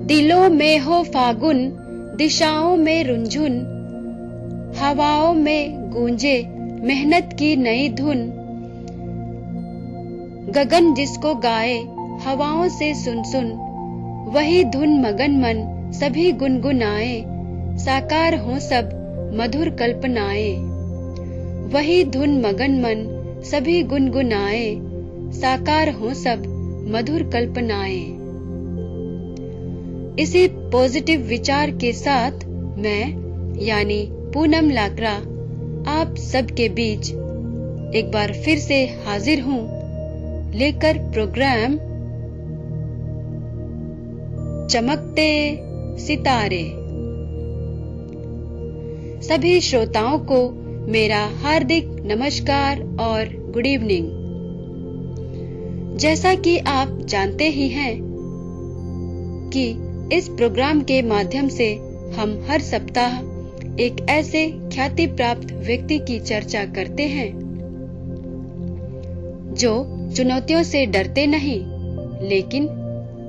दिलों में हो फागुन, दिशाओं में रुंझुन, हवाओं में गूंजे मेहनत की नई धुन। गगन जिसको गाए हवाओं से सुन सुन, वही धुन मगन मन सभी गुनगुनाए। साकार हो सब मधुर कल्पनाएं, वही धुन मगन मन सभी गुनगुनाए। साकार हो सब मधुर कल्पनाएं। इसी पॉजिटिव विचार के साथ मैं यानी पूनम लाकरा आप सबके बीच एक बार फिर से हाजिर हूँ, लेकर प्रोग्राम चमकते सितारे। सभी श्रोताओं को मेरा हार्दिक नमस्कार और गुड इवनिंग। जैसा कि आप जानते ही हैं कि इस प्रोग्राम के माध्यम से हम हर सप्ताह एक ऐसे ख्याति प्राप्त व्यक्ति की चर्चा करते हैं जो चुनौतियों से डरते नहीं, लेकिन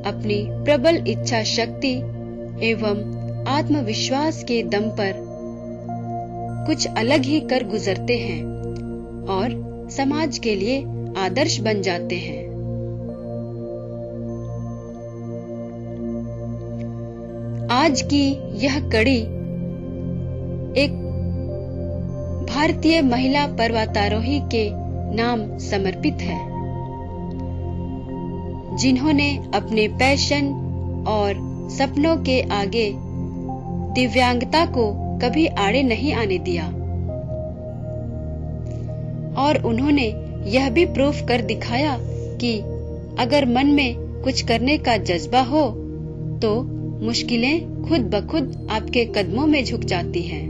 अपनी प्रबल इच्छा शक्ति एवं आत्मविश्वास के दम पर कुछ अलग ही कर गुजरते हैं और समाज के लिए आदर्श बन जाते हैं। आज की यह कड़ी एक भारतीय महिला पर्वतारोही के नाम समर्पित है, जिन्होंने अपने पैशन और सपनों के आगे दिव्यांगता को कभी आड़े नहीं आने दिया और उन्होंने यह भी प्रूफ कर दिखाया कि अगर मन में कुछ करने का जज्बा हो तो मुश्किलें खुद ब खुद आपके कदमों में झुक जाती हैं।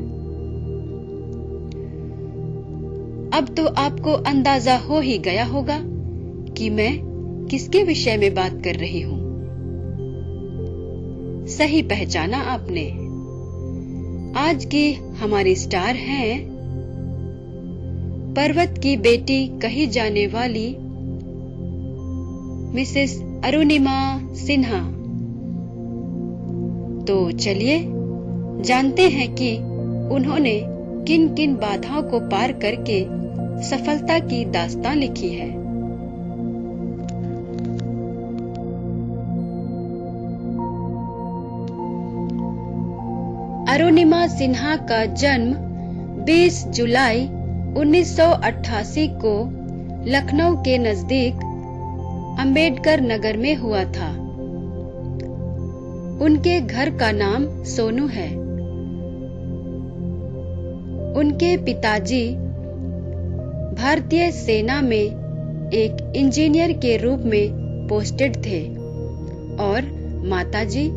अब तो आपको अंदाजा हो ही गया होगा कि मैं किसके विषय में बात कर रही हूँ। सही पहचाना आपने। आज की हमारी स्टार हैं पर्वत की बेटी कही जाने वाली मिसेस अरुणिमा सिन्हा। तो चलिए जानते हैं कि उन्होंने किन किन बाधाओं को पार करके सफलता की दास्तान लिखी है। अरुणिमा सिन्हा का जन्म 20 जुलाई 1988 को लखनऊ के नजदीक अंबेडकर नगर में हुआ था। उनके घर का नाम सोनू है। उनके पिताजी भारतीय सेना में एक इंजीनियर के रूप में पोस्टेड थे और माताजी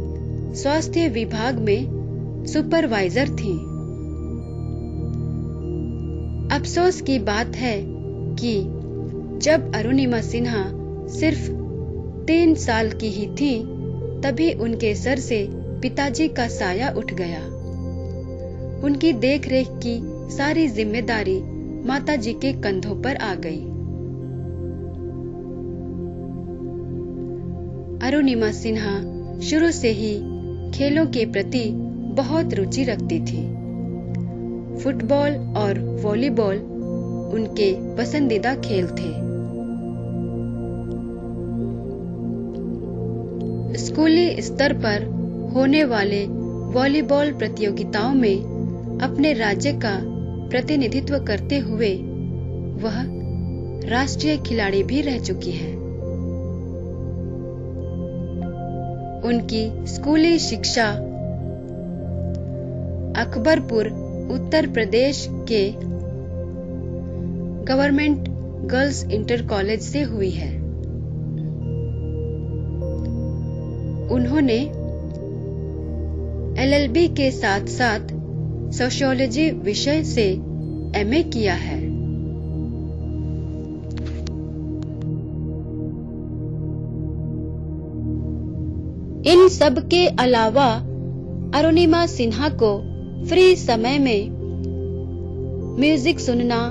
स्वास्थ्य विभाग में सुपरवाइजर थी। अफसोस की बात है कि जब अरुणिमा सिन्हा सिर्फ 3 साल की ही थी, तभी उनके सर से पिताजी का साया उठ गया। उनकी देखरेख की सारी जिम्मेदारी माताजी के कंधों पर आ गई। अरुणिमा सिन्हा शुरू से ही खेलों के प्रति बहुत रुचि रखती थी। फुटबॉल और वॉलीबॉल उनके पसंदीदा खेल थे। स्कूली स्तर पर होने वाले वॉलीबॉल प्रतियोगिताओं में अपने राज्य का प्रतिनिधित्व करते हुए वह राष्ट्रीय खिलाड़ी भी रह चुकी है। उनकी स्कूली शिक्षा अकबरपुर उत्तर प्रदेश के गवर्नमेंट गर्ल्स इंटर कॉलेज से हुई है। उन्होंने LLB के साथ साथ सोशियोलॉजी विषय से MA किया है। इन सब के अलावा अरुणिमा सिन्हा को फ्री समय में म्यूजिक सुनना,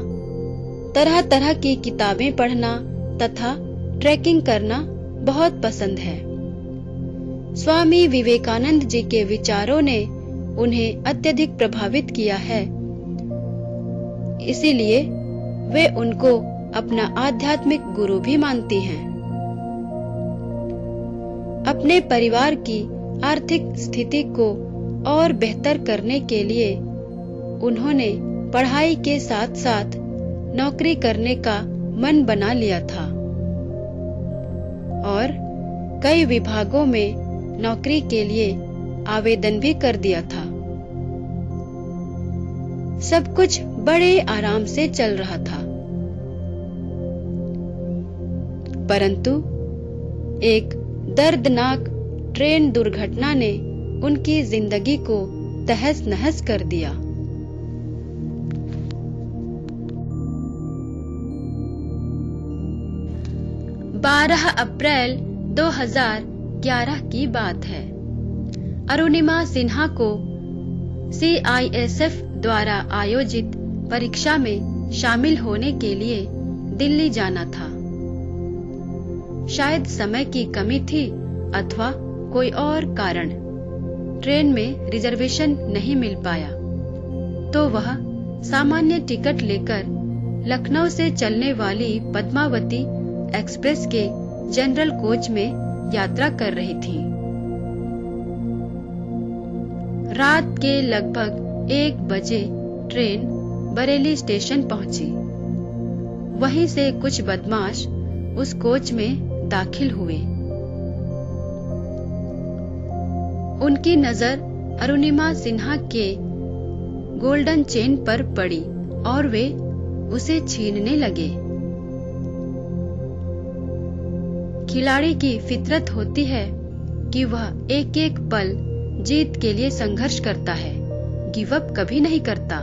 तरह तरह की किताबें पढ़ना तथा ट्रैकिंग करना बहुत पसंद है। स्वामी विवेकानंद जी के विचारों ने उन्हें अत्यधिक प्रभावित किया है, इसीलिए वे उनको अपना आध्यात्मिक गुरु भी मानती हैं। अपने परिवार की आर्थिक स्थिति को और बेहतर करने के लिए उन्होंने पढ़ाई के साथ साथ नौकरी करने का मन बना लिया था और कई विभागों में नौकरी के लिए आवेदन भी कर दिया था। सब कुछ बड़े आराम से चल रहा था, परंतु एक दर्दनाक ट्रेन दुर्घटना ने उनकी जिंदगी को तहस नहस कर दिया। 12 अप्रैल 2011 की बात है। अरुणिमा सिन्हा को CISF द्वारा आयोजित परीक्षा में शामिल होने के लिए दिल्ली जाना था। शायद समय की कमी थी अथवा कोई और कारण, ट्रेन में रिजर्वेशन नहीं मिल पाया, तो वह सामान्य टिकट लेकर लखनऊ से चलने वाली पद्मावती एक्सप्रेस के जनरल कोच में यात्रा कर रही थी। रात के लगभग 1 बजे ट्रेन बरेली स्टेशन पहुंची। वहीं से कुछ बदमाश उस कोच में दाखिल हुए। उनकी नजर अरुणिमा सिन्हा के गोल्डन चेन पर पड़ी और वे उसे छीनने लगे। खिलाड़ी की फितरत होती है कि वह एक एक पल जीत के लिए संघर्ष करता है, गिव अप कभी नहीं करता।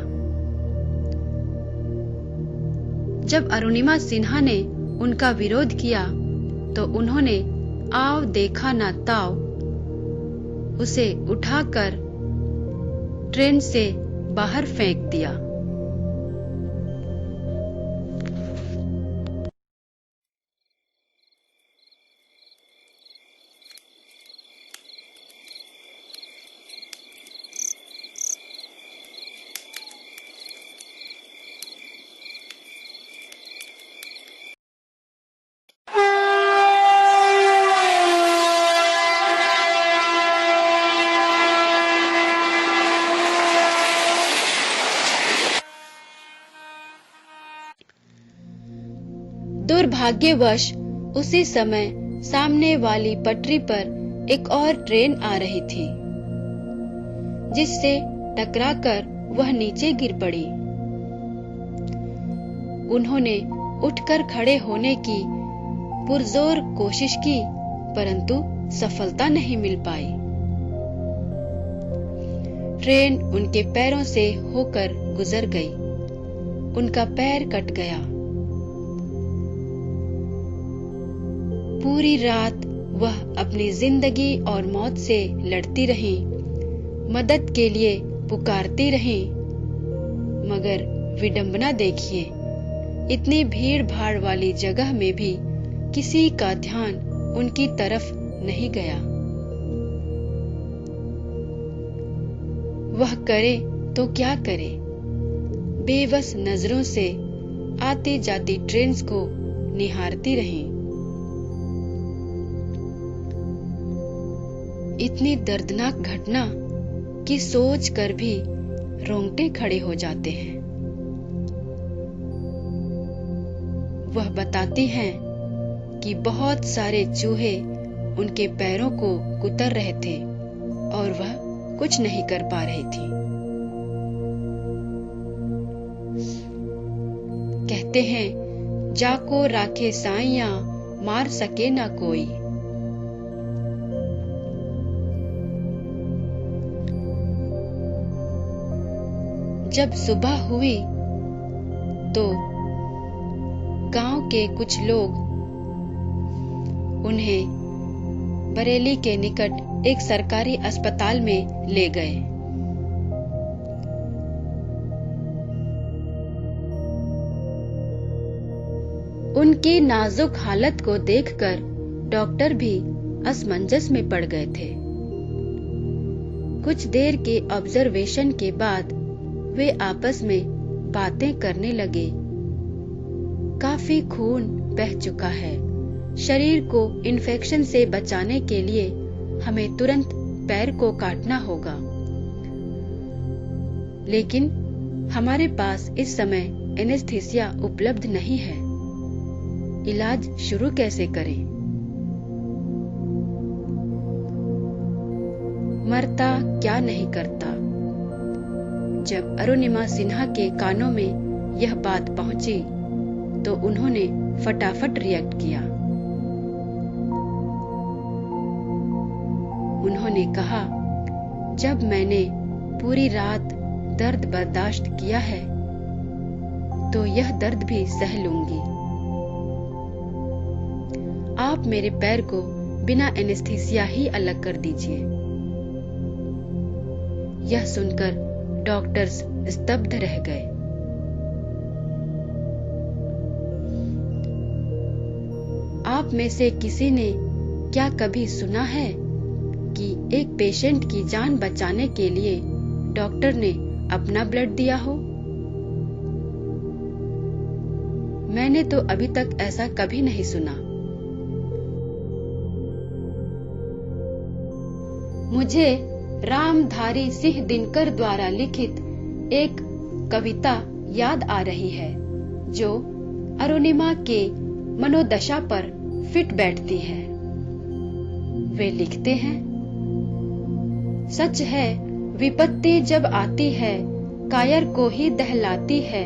जब अरुणिमा सिन्हा ने उनका विरोध किया तो उन्होंने आव देखा ना ताव उसे उठाकर ट्रेन से बाहर फेंक दिया। दुर्भाग्यवश उसी समय सामने वाली पटरी पर एक और ट्रेन आ रही थी, जिससे टकराकर वह नीचे गिर पड़ी। उन्होंने उठकर खड़े होने की पुरजोर कोशिश की, परंतु सफलता नहीं मिल पाई। ट्रेन उनके पैरों से होकर गुजर गई। उनका पैर कट गया। पूरी रात वह अपनी जिंदगी और मौत से लड़ती रही, मदद के लिए पुकारती रही, मगर विडंबना देखिए, इतनी भीड़ भाड़ वाली जगह में भी किसी का ध्यान उनकी तरफ नहीं गया। वह करे तो क्या करे, बेबस नजरों से आती जाती ट्रेन्स को निहारती रही। इतनी दर्दनाक घटना की सोच कर भी रोंगटे खड़े हो जाते हैं। वह बताती हैं कि बहुत सारे चूहे उनके पैरों को कुतर रहे थे और वह कुछ नहीं कर पा रही थी। कहते हैं, जाको राखे साइयां मार सके ना कोई। जब सुबह हुई तो गांव के कुछ लोग उन्हें बरेली के निकट एक सरकारी अस्पताल में ले गए। उनकी नाजुक हालत को देखकर डॉक्टर भी असमंजस में पड़ गए थे। कुछ देर के ऑब्जर्वेशन के बाद वे आपस में बातें करने लगे। काफी खून बह चुका है। शरीर को इन्फेक्शन से बचाने के लिए हमें तुरंत पैर को काटना होगा, लेकिन हमारे पास इस समय एनेस्थीसिया उपलब्ध नहीं है। इलाज शुरू कैसे करें? मरता क्या नहीं करता। जब अरुणिमा सिन्हा के कानों में यह बात पहुंची तो उन्होंने फटाफट रिएक्ट किया। उन्होंने कहा, जब मैंने पूरी रात दर्द बर्दाश्त किया है तो यह दर्द भी सह लूंगी। आप मेरे पैर को बिना एनेस्थीसिया ही अलग कर दीजिए। यह सुनकर डॉक्टर्स स्तब्ध रह गए। आप में से किसी ने क्या कभी सुना है कि एक पेशेंट की जान बचाने के लिए डॉक्टर ने अपना ब्लड दिया हो? मैंने तो अभी तक ऐसा कभी नहीं सुना। मुझे रामधारी सिंह दिनकर द्वारा लिखित एक कविता याद आ रही है जो अरुणिमा के मनोदशा पर फिट बैठती है। वे लिखते हैं, सच है विपत्ति जब आती है कायर को ही दहलाती है।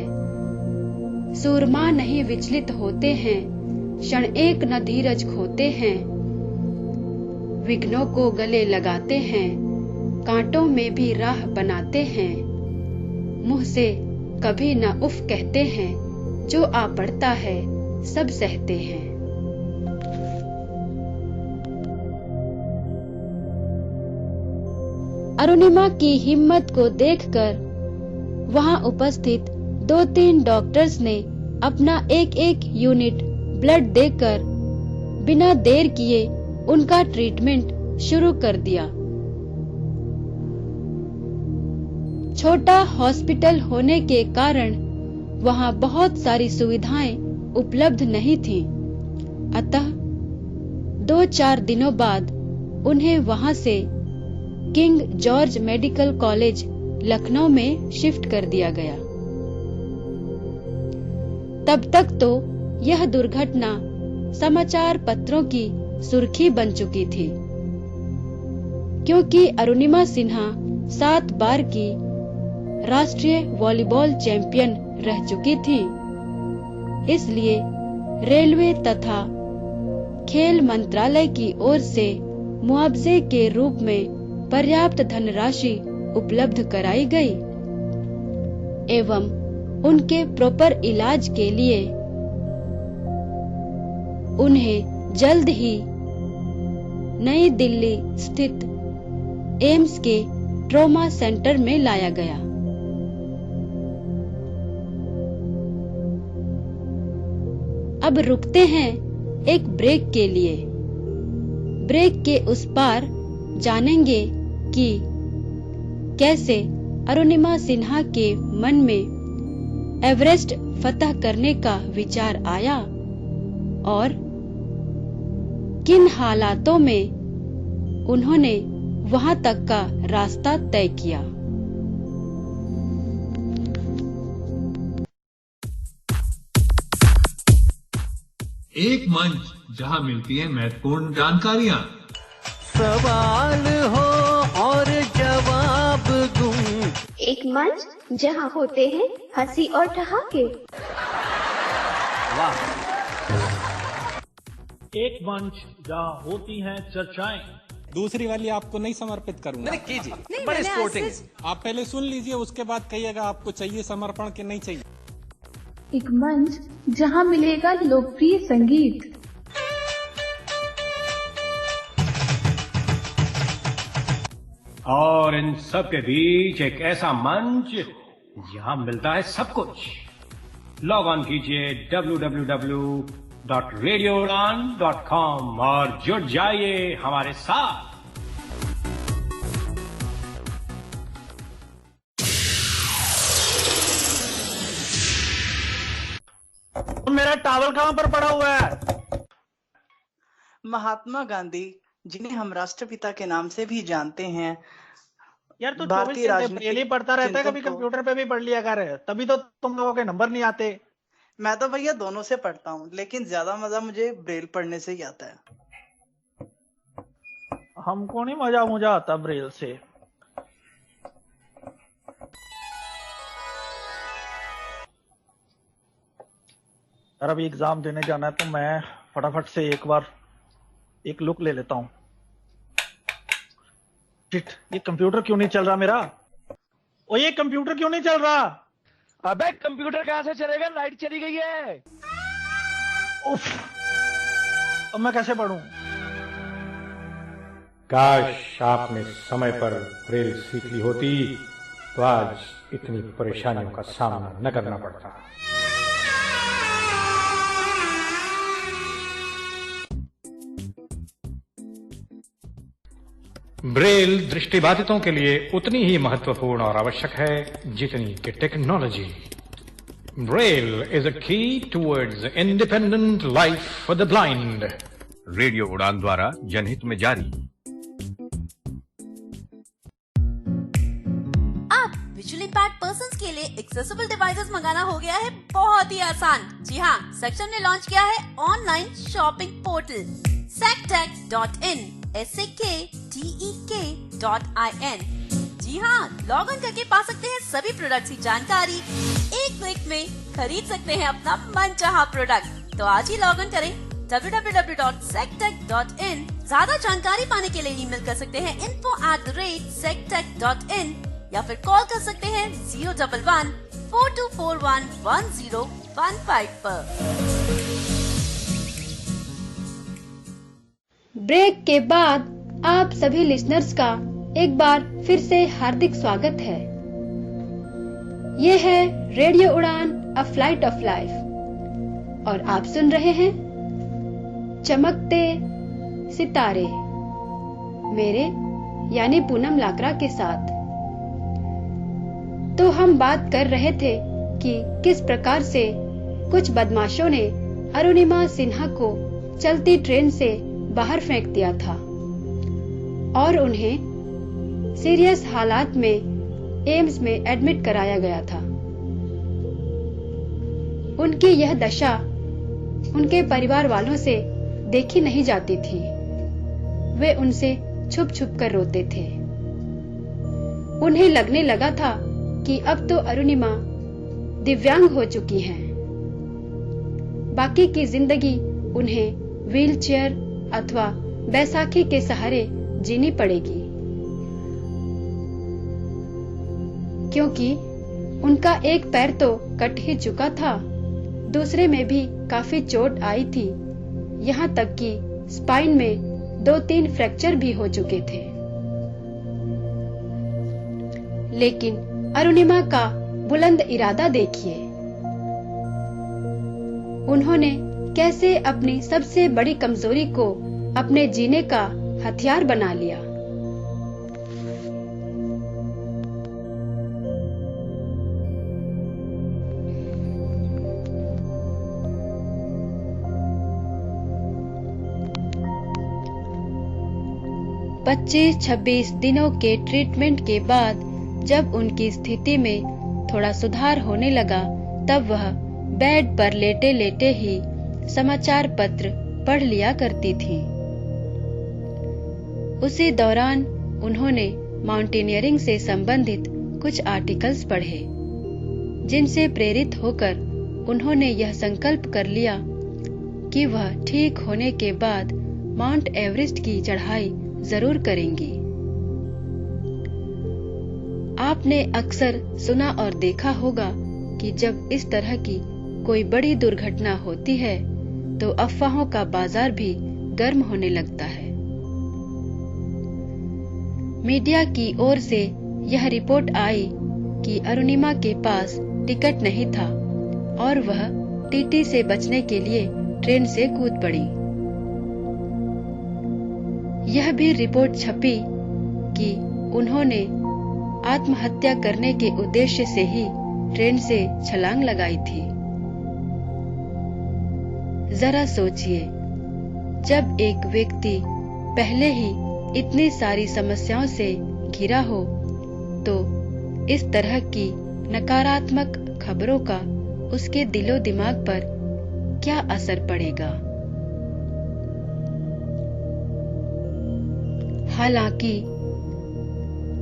सूरमा नहीं विचलित होते हैं, क्षण एक न धीरज खोते हैं। विघ्नों को गले लगाते हैं, कांटों में भी राह बनाते हैं। मुंह से कभी न उफ कहते हैं, जो आ पड़ता है सब सहते हैं। अरुणिमा की हिम्मत को देखकर वहां उपस्थित 2-3 डॉक्टर्स ने अपना एक यूनिट ब्लड देकर बिना देर किए उनका ट्रीटमेंट शुरू कर दिया। छोटा हॉस्पिटल होने के कारण वहां बहुत सारी सुविधाएं उपलब्ध नहीं थीं। अतः 2-4 दिनों बाद उन्हें वहां से king George medical college Lucknow में शिफ्ट कर दिया गया। तब तक तो यह दुर्घटना समाचार पत्रों की सुर्खी बन चुकी थी, क्योंकि अरुणिमा सिन्हा 7 बार की राष्ट्रीय वॉलीबॉल चैंपियन रह चुकी थी। इसलिए रेलवे तथा खेल मंत्रालय की ओर से मुआवजे के रूप में पर्याप्त धनराशि उपलब्ध कराई गई एवं उनके प्रॉपर इलाज के लिए उन्हें जल्द ही नई दिल्ली स्थित एम्स के ट्रॉमा सेंटर में लाया गया। अब रुकते हैं एक ब्रेक के लिए। ब्रेक के उस पार जानेंगे कि कैसे अरुणिमा सिन्हा के मन में एवरेस्ट फतह करने का विचार आया और किन हालातों में उन्होंने वहां तक का रास्ता तय किया। एक मंच जहां मिलती है महत्वपूर्ण जानकारियां। सवाल हो और जवाब दूं। एक मंच जहां होते हैं हंसी और ठहाके। वाह। एक मंच जहां होती हैं चर्चाएं। दूसरी वाली आपको नहीं समर्पित करूंगा। नहीं कीजिए, बड़े स्पोर्टिंग। आप पहले सुन लीजिए, उसके बाद कहिएगा आपको चाहिए समर्पण कि नहीं चाहिए। एक मंच जहां मिलेगा लोकप्रिय संगीत। और इन सब के बीच एक ऐसा मंच जहां मिलता है सब कुछ। लॉग ऑन कीजिए www www.radioudan.com और जुड़ जाइए हमारे साथ। मेरा टॉवल कहाँ पर पड़ा हुआ है? महात्मा गांधी, जिन्हें हम राष्ट्रपिता के नाम से भी जानते हैं, यार तू भारतीय 24 घंटे ब्रेल ही पढ़ता रहता है, कभी चिंतन को- कंप्यूटर पे भी पढ़ लिया कर, तभी तो तुम लोगों के नंबर नहीं आते। मैं तो भैया दोनों से पढ़ता हूँ, लेकिन ज्यादा मजा मुझे ब्रेल पढ़ने से ही आता है। हमको नहीं मजा आता ब्रेल से। यार अभी एग्जाम देने जाना है, तो मैं फटाफट से एक बार एक लुक ले लेता हूँ। शिट, ये कंप्यूटर क्यों नहीं चल रहा मेरा? ओ ये कंप्यूटर क्यों नहीं चल रहा? अबे कंप्यूटर कहाँ से चलेगा, लाइट चली गई है। उफ, अब मैं कैसे पढ़ूं? काश आपने समय पर ब्रेल सीख ली होती तो आज इतनी परेशानियों का सामना न करना पड़ता। ब्रेल दृष्टिबाधितों के लिए उतनी ही महत्वपूर्ण और आवश्यक है जितनी कि टेक्नोलॉजी। ब्रेल इज अ की towards independent life for the blind. Radio उड़ान द्वारा जनहित में जारी। अब विजुअली इम्पैक्ट पर्संस के लिए एक्सेसिबल डिवाइसेस मंगाना हो गया है बहुत ही आसान। जी हाँ, सेक्शन ने लॉन्च किया है online shopping portal sectech.in SAKTEK.in। जी हाँ, लॉग इन करके पा सकते हैं सभी प्रोडक्ट्स की जानकारी। एक क्लिक में खरीद सकते हैं अपना मनचाहा प्रोडक्ट। तो आज ही लॉग इन करें www.sectech.in। ज्यादा जानकारी पाने के लिए ईमेल कर सकते हैं info@sectech.in या फिर कॉल कर सकते हैं 011-4241-1015 पर। ब्रेक के बाद आप सभी लिसनर्स का एक बार फिर से हार्दिक स्वागत है। ये है रेडियो उड़ान अ फ्लाइट ऑफ लाइफ और आप सुन रहे हैं चमकते सितारे मेरे यानी पूनम लाकरा के साथ। तो हम बात कर रहे थे कि किस प्रकार से कुछ बदमाशों ने अरुणिमा सिन्हा को चलती ट्रेन से बाहर फेंक दिया था और उन्हें सीरियस हालात में एम्स में एडमिट कराया गया था। उनकी यह दशा उनके परिवार वालों से देखी नहीं जाती थी। वे उनसे छुप छुप कर रोते थे। उन्हें लगने लगा था कि अब तो अरुणिमा दिव्यांग हो चुकी हैं। बाकी की जिंदगी उन्हें व्हीलचेयर अथवा बैसाखी के सहारे जीनी पड़ेगी, क्योंकि उनका एक पैर तो कट ही चुका था, दूसरे में भी काफी चोट आई थी। यहाँ तक कि स्पाइन में 2-3 फ्रैक्चर भी हो चुके थे। लेकिन अरुणिमा का बुलंद इरादा देखिए। उन्होंने कैसे अपनी सबसे बड़ी कमजोरी को अपने जीने का हथियार बना लिया। पच्चीस 26 दिनों के ट्रीटमेंट के बाद जब उनकी स्थिति में थोड़ा सुधार होने लगा, तब वह बेड पर लेटे लेटे ही समाचार पत्र पढ़ लिया करती थी। उसी दौरान उन्होंने माउंटेनियरिंग से संबंधित कुछ आर्टिकल्स पढ़े, जिनसे प्रेरित होकर उन्होंने यह संकल्प कर लिया कि वह ठीक होने के बाद माउंट एवरेस्ट की चढ़ाई जरूर करेंगी। आपने अक्सर सुना और देखा होगा कि जब इस तरह की कोई बड़ी दुर्घटना होती है तो अफवाहों का बाजार भी गर्म होने लगता है। मीडिया की ओर से यह रिपोर्ट आई कि अरुणिमा के पास टिकट नहीं था और वह टीटी से बचने के लिए ट्रेन से कूद पड़ी। यह भी रिपोर्ट छपी कि उन्होंने आत्महत्या करने के उद्देश्य से ही ट्रेन से छलांग लगाई थी। जरा सोचिए, जब एक व्यक्ति पहले ही इतनी सारी समस्याओं से घिरा हो तो इस तरह की नकारात्मक खबरों का उसके दिलो दिमाग पर क्या असर पड़ेगा। हालांकि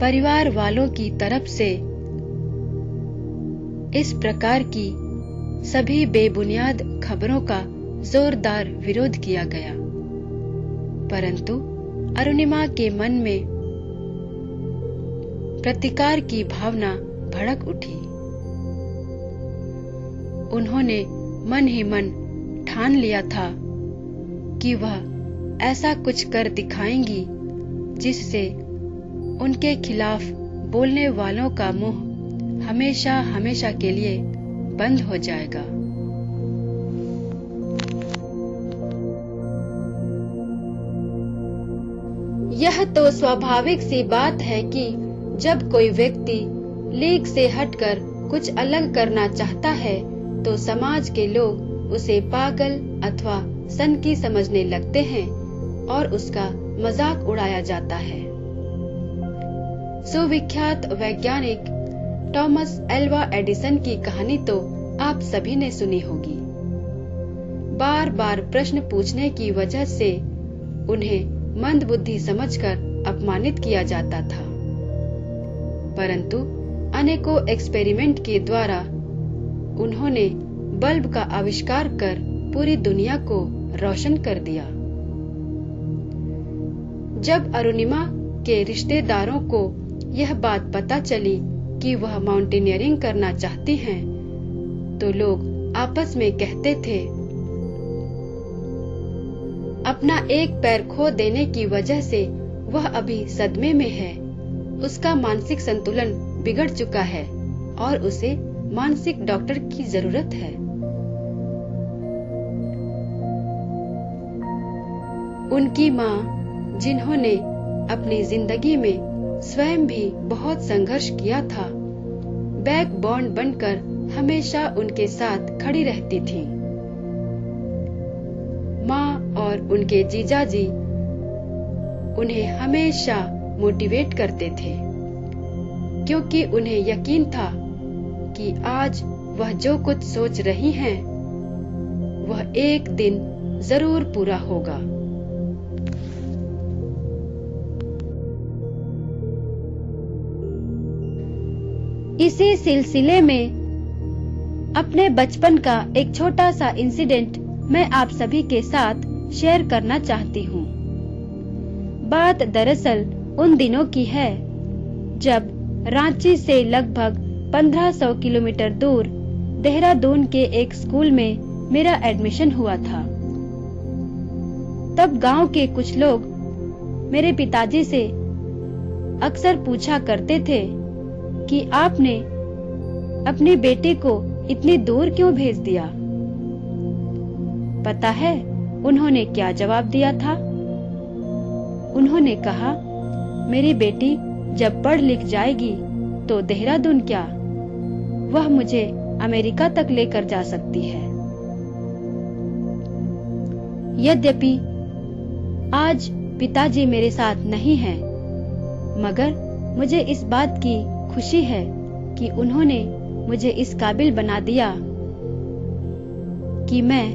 परिवार वालों की तरफ से इस प्रकार की सभी बेबुनियाद खबरों का जोरदार विरोध किया गया, परंतु अरुणिमा के मन में प्रतिकार की भावना भड़क उठी। उन्होंने मन ही मन ठान लिया था कि वह ऐसा कुछ कर दिखाएंगी जिससे उनके खिलाफ बोलने वालों का मुंह हमेशा हमेशा के लिए बंद हो जाएगा। यह तो स्वाभाविक सी बात है कि जब कोई व्यक्ति लीग से हटकर कुछ अलग करना चाहता है तो समाज के लोग उसे पागल अथवा सनकी समझने लगते हैं और उसका मजाक उड़ाया जाता है। सुविख्यात वैज्ञानिक थॉमस एल्वा एडिसन की कहानी तो आप सभी ने सुनी होगी। बार बार प्रश्न पूछने की वजह से उन्हें मंदबुद्धि समझकर अपमानित किया जाता था, परंतु अनेकों एक्सपेरिमेंट के द्वारा उन्होंने बल्ब का आविष्कार कर पूरी दुनिया को रोशन कर दिया। जब अरुणिमा के रिश्तेदारों को यह बात पता चली कि वह माउंटेनियरिंग करना चाहती हैं, तो लोग आपस में कहते थे, अपना एक पैर खो देने की वजह से वह अभी सदमे में है, उसका मानसिक संतुलन बिगड़ चुका है और उसे मानसिक डॉक्टर की जरूरत है। उनकी माँ, जिन्होंने अपनी जिंदगी में स्वयं भी बहुत संघर्ष किया था, बैकबोन बनकर हमेशा उनके साथ खड़ी रहती थी। माँ और उनके जीजाजी उन्हें हमेशा मोटिवेट करते थे, क्योंकि उन्हें यकीन था कि आज वह जो कुछ सोच रही हैं, वह एक दिन जरूर पूरा होगा। इसी सिलसिले में अपने बचपन का एक छोटा सा इंसिडेंट मैं आप सभी के साथ शेयर करना चाहती हूँ। बात दरअसल उन दिनों की है जब रांची से लगभग 1500 किलोमीटर दूर देहरादून के एक स्कूल में मेरा एडमिशन हुआ था। तब गांव के कुछ लोग मेरे पिताजी से अक्सर पूछा करते थे कि आपने अपनी बेटी को इतनी दूर क्यों भेज दिया। पता है उन्होंने क्या जवाब दिया था? उन्होंने कहा, मेरी बेटी जब पढ़ लिख जाएगी तो देहरादून क्या, वह मुझे अमेरिका तक लेकर जा सकती है। यद्यपि आज पिताजी मेरे साथ नहीं हैं, मगर मुझे इस बात की खुशी है कि उन्होंने मुझे इस काबिल बना दिया कि मैं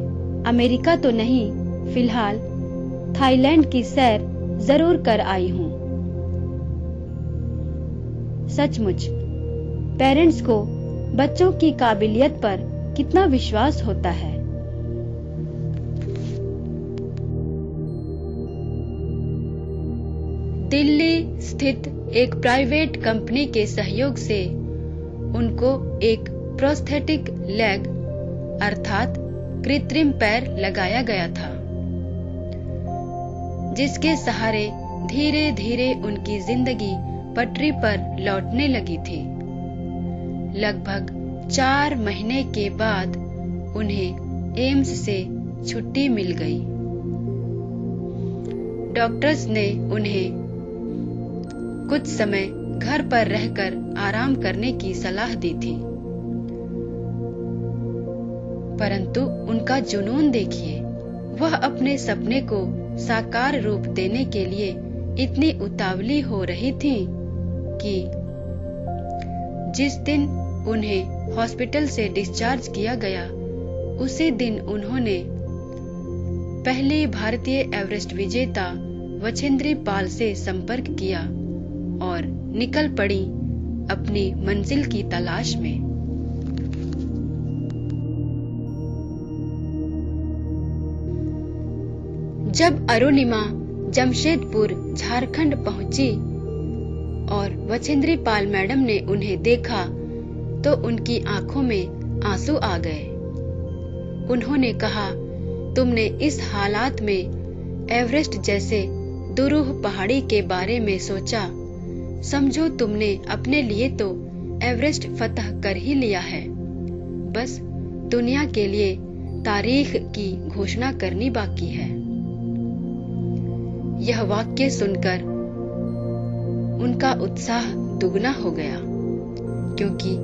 अमेरिका तो नहीं, फिलहाल थाईलैंड की सैर जरूर कर आई हूँ। सचमुच पेरेंट्स को बच्चों की काबिलियत पर कितना विश्वास होता है। दिल्ली स्थित एक प्राइवेट कंपनी के सहयोग से उनको एक प्रोस्थेटिक लेग अर्थात कृत्रिम पैर लगाया गया था, जिसके सहारे धीरे धीरे उनकी जिंदगी पटरी पर लौटने लगी थी। लगभग 4 महीने के बाद उन्हें एम्स से छुट्टी मिल गई। डॉक्टर्स ने उन्हें कुछ समय घर पर रहकर आराम करने की सलाह दी थी, परंतु उनका जुनून देखिए। वह अपने सपने को साकार रूप देने के लिए इतनी उतावली हो रही थी कि जिस दिन उन्हें हॉस्पिटल से डिस्चार्ज किया गया, उसी दिन उन्होंने पहले भारतीय एवरेस्ट विजेता वछेंद्री पाल से संपर्क किया और निकल पड़ी अपनी मंजिल की तलाश में। जब अरुणिमा जमशेदपुर झारखंड पहुंची और वछेंद्री पाल मैडम ने उन्हें देखा तो उनकी आंखों में आंसू आ गए। उन्होंने कहा, तुमने इस हालात में एवरेस्ट जैसे दुरूह पहाड़ी के बारे में सोचा? समझो तुमने अपने लिए तो एवरेस्ट फतह कर ही लिया है, बस दुनिया के लिए तारीख की घोषणा करनी बाकी है। यह वाक्य सुनकर उनका उत्साह दुगना हो गया, क्योंकि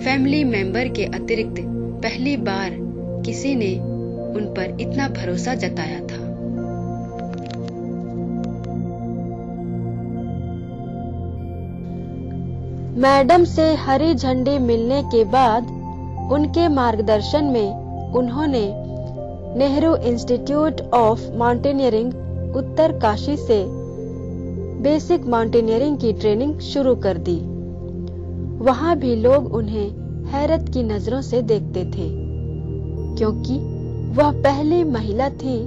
फैमिली मेंबर के अतिरिक्त पहली बार किसी ने उन पर इतना भरोसा जताया था। मैडम से हरी झंडी मिलने के बाद उनके मार्गदर्शन में उन्होंने Nehru institute of mountaineering Uttarkashi से बेसिक माउंटेनियरिंग की ट्रेनिंग शुरू कर दी। वहां भी लोग उन्हें हैरत की नजरों से देखते थे, क्योंकि वह पहली महिला थी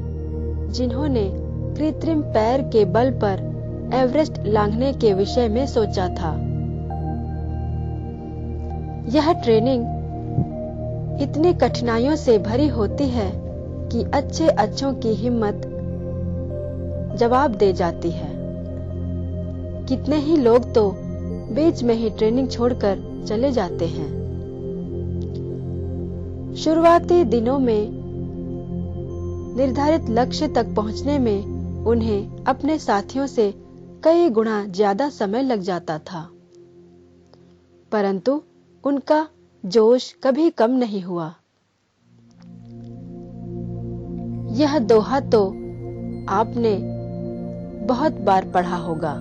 जिन्होंने कृत्रिम पैर के बल पर एवरेस्ट लांघने के विषय में सोचा था। यह ट्रेनिंग इतनी कठिनाइयों से भरी होती है कि अच्छों की हिम्मत जवाब दे जाती है। कितने ही लोग तो बीच में ही ट्रेनिंग छोड़कर चले जाते हैं। शुरुआती दिनों में निर्धारित लक्ष्य तक पहुंचने में उन्हें अपने साथियों से कई गुना ज्यादा समय लग जाता था, परंतु उनका जोश कभी कम नहीं हुआ। यह दोहा तो आपने बहुत बार पढ़ा होगा,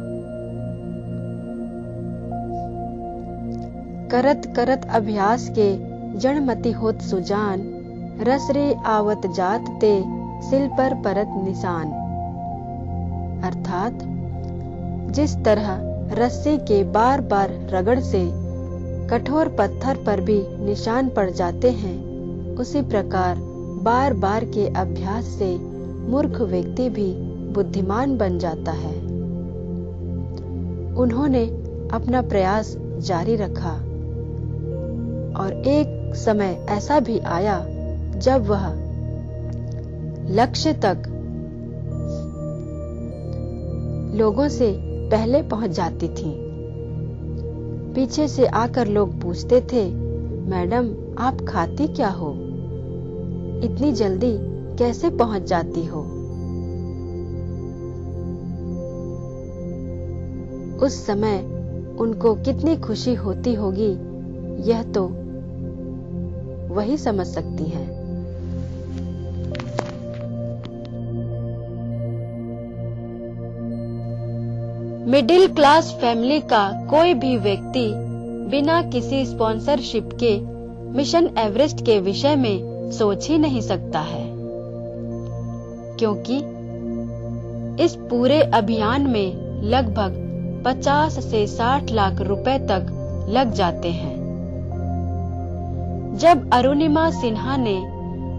करत करत अभ्यास के जड़मति होत सुजान, रस रे आवत जात ते सिल पर परत निशान। अर्थात जिस तरह रस्सी के बार बार रगड़ से कठोर पत्थर पर भी निशान पड़ जाते हैं, उसी प्रकार बार बार के अभ्यास से मूर्ख व्यक्ति भी बुद्धिमान बन जाता है। उन्होंने अपना प्रयास जारी रखा और एक समय ऐसा भी आया जब वह लक्ष्य तक लोगों से पहले पहुंच जाती थी। पीछे से आकर लोग पूछते थे, मैडम आप खाती क्या हो? इतनी जल्दी कैसे पहुंच जाती हो? उस समय उनको कितनी खुशी होती होगी, यह तो वही समझ सकती हैं। मिडिल क्लास फैमिली का कोई भी व्यक्ति बिना किसी स्पॉन्सरशिप के मिशन एवरेस्ट के विषय में सोच ही नहीं सकता है, क्योंकि इस पूरे अभियान में लगभग 50 से 60 लाख रुपए तक लग जाते हैं। जब अरुणिमा सिन्हा ने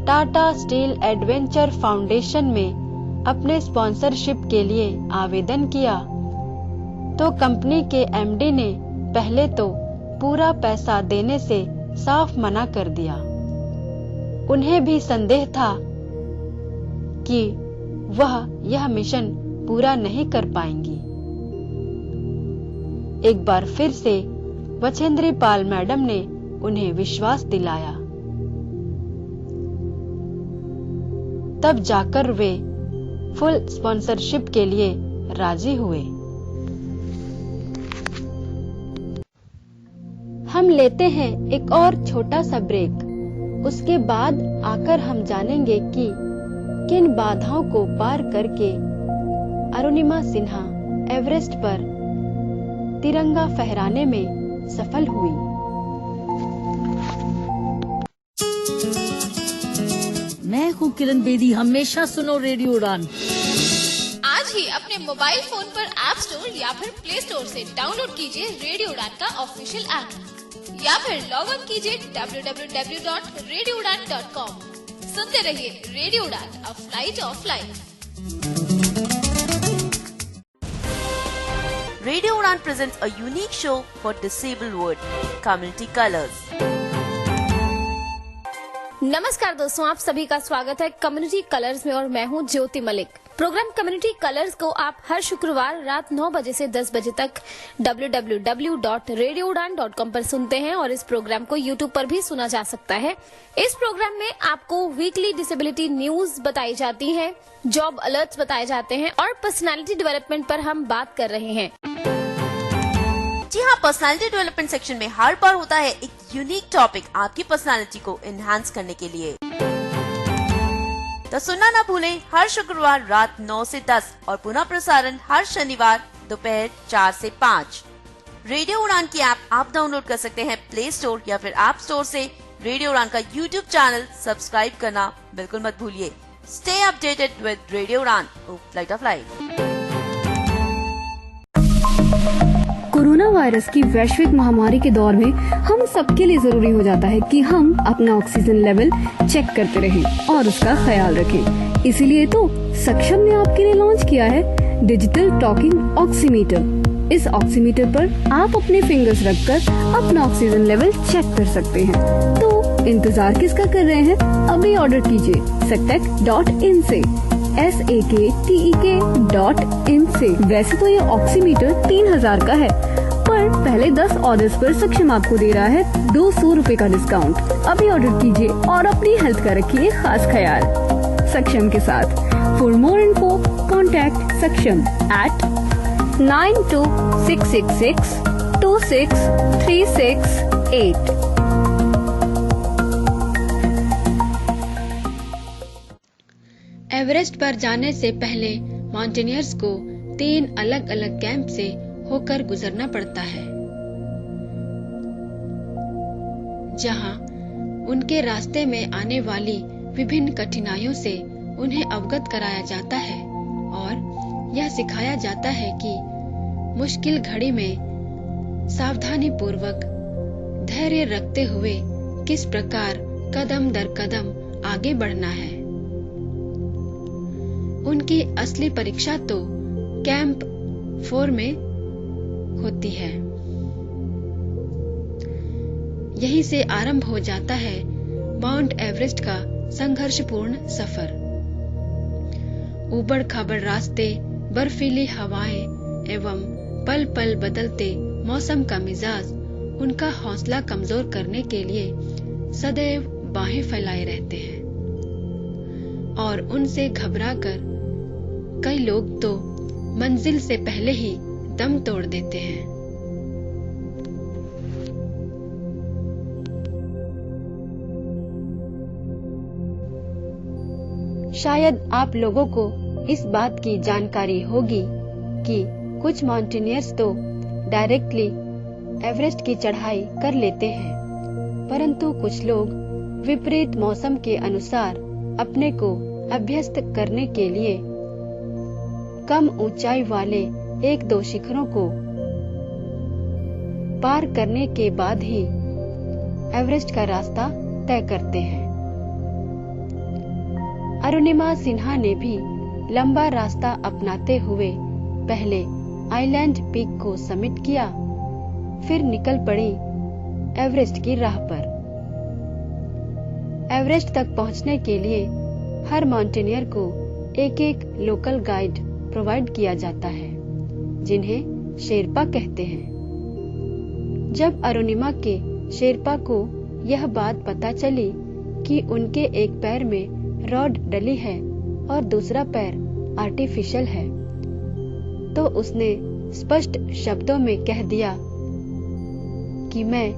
टाटा स्टील एडवेंचर फाउंडेशन में अपने स्पॉन्सरशिप के लिए आवेदन किया, तो कंपनी के एमडी ने पहले तो पूरा पैसा देने से साफ मना कर दिया। उन्हें भी संदेह था कि वह यह मिशन पूरा नहीं कर पाएंगी। एक बार फिर से वछेंद्री पाल मैडम ने उन्हें विश्वास दिलाया। तब जाकर वे फुल स्पॉन्सरशिप के लिए राजी हुए। हम लेते हैं एक और छोटा सा ब्रेक। उसके बाद आकर हम जानेंगे कि किन बाधाओं को पार करके अरुणिमा सिन्हा एवरेस्ट पर तिरंगा फहराने में सफल हुई। मैं हूँ किरण बेदी, हमेशा सुनो रेडियो उड़ान। आज ही अपने मोबाइल फोन पर ऐप स्टोर या फिर प्ले स्टोर से डाउनलोड कीजिए रेडियो उड़ान का ऑफिशियल ऐप या फिर लॉग इन कीजिए www.radioudan.com। सुनते रहिए रेडियो उड़ान, a flight of life. Radio Udan presents a unique show for disabled world, Community Colors. नमस्कार दोस्तों, आप सभी का स्वागत है कम्युनिटी कलर्स में और मैं हूं ज्योति मलिक। प्रोग्राम कम्युनिटी कलर्स को आप हर शुक्रवार रात 9 बजे से 10 बजे तक www.radioudan.com पर सुनते हैं और इस प्रोग्राम को YouTube पर भी सुना जा सकता है। इस प्रोग्राम में आपको वीकली डिसेबिलिटी न्यूज बताई जाती है, जॉब अलर्ट्स बताए जाते हैं और पर्सनालिटी डेवलपमेंट पर हम बात कर रहे हैं। जी हाँ, पर्सनालिटी डेवलपमेंट सेक्शन में हर बार होता है एक यूनिक टॉपिक आपकी पर्सनालिटी को एनहांस करने के लिए। तो सुनना ना भूलें हर शुक्रवार रात 9 से 10 और पुनः प्रसारण हर शनिवार दोपहर 4 से 5। रेडियो उड़ान की ऐप आप डाउनलोड कर सकते हैं प्ले स्टोर या फिर ऐप स्टोर से। रेडियो उड़ान का यूट्यूब चैनल सब्सक्राइब करना बिल्कुल मत भूलिए। स्टे अपडेटेड विद रेडियो उड़ान, flight of life. Corona virus की वैश्विक महामारी के दौर में हम सबके लिए जरूरी हो जाता है कि हम अपना ऑक्सीजन लेवल चेक करते रहें और उसका ख्याल रखें। इसीलिए तो सक्षम ने आपके लिए लॉन्च किया है डिजिटल टॉकिंग ऑक्सीमीटर। इस ऑक्सीमीटर पर आप अपने फिंगर्स रखकर अपना ऑक्सीजन लेवल चेक कर सकते हैं। तो इंतजार किसका कर रहे हैं? अभी ऑर्डर कीजिए sectec.in से SAKTEK.in से। वैसे तो ये ऑक्सीमीटर 3000 का है, पर पहले 10 ऑर्डर्स पर सक्षम आपको दे रहा है 200 रुपए का डिस्काउंट। अभी ऑर्डर कीजिए और अपनी हेल्थ का रखिए खास ख्याल सक्षम के साथ। फॉर मोर इन्फो कॉन्टैक्ट सक्षम at 9266626368। एवरेस्ट पर जाने से पहले माउंटेनियर्स को 3 अलग अलग कैंप से होकर गुजरना पड़ता है, जहां उनके रास्ते में आने वाली विभिन्न कठिनाइयों से उन्हें अवगत कराया जाता है और यह सिखाया जाता है कि मुश्किल घड़ी में सावधानी पूर्वक धैर्य रखते हुए किस प्रकार कदम दर कदम आगे बढ़ना है। उनकी असली परीक्षा तो कैंप 4 में होती है। यहीं से आरंभ हो जाता है माउंट एवरेस्ट का संघर्षपूर्ण सफर। ऊबड़ खाबड़ रास्ते, बर्फीली हवाएं एवं पल पल बदलते मौसम का मिजाज उनका हौसला कमजोर करने के लिए सदैव बाहें फैलाए रहते हैं और उनसे घबराकर कई लोग तो मंजिल से पहले ही दम तोड़ देते हैं। शायद आप लोगों को इस बात की जानकारी होगी कि कुछ माउंटेनियर्स तो डायरेक्टली एवरेस्ट की चढ़ाई कर लेते हैं, परंतु कुछ लोग विपरीत मौसम के अनुसार अपने को अभ्यस्त करने के लिए कम ऊंचाई वाले 1-2 शिखरों को पार करने के बाद ही एवरेस्ट का रास्ता तय करते हैं। अरुणिमा सिन्हा ने भी लंबा रास्ता अपनाते हुए पहले आइलैंड पीक को समिट किया, फिर निकल पड़ी एवरेस्ट की राह पर। एवरेस्ट तक पहुंचने के लिए हर माउंटेनियर को एक लोकल गाइड प्रोवाइड किया जाता है, जिन्हें शेरपा कहते हैं। जब अरुणिमा के शेरपा को यह बात पता चली कि उनके एक पैर में रॉड डली है, और दूसरा पैर आर्टिफिशियल है, तो उसने स्पष्ट शब्दों में कह दिया कि मैं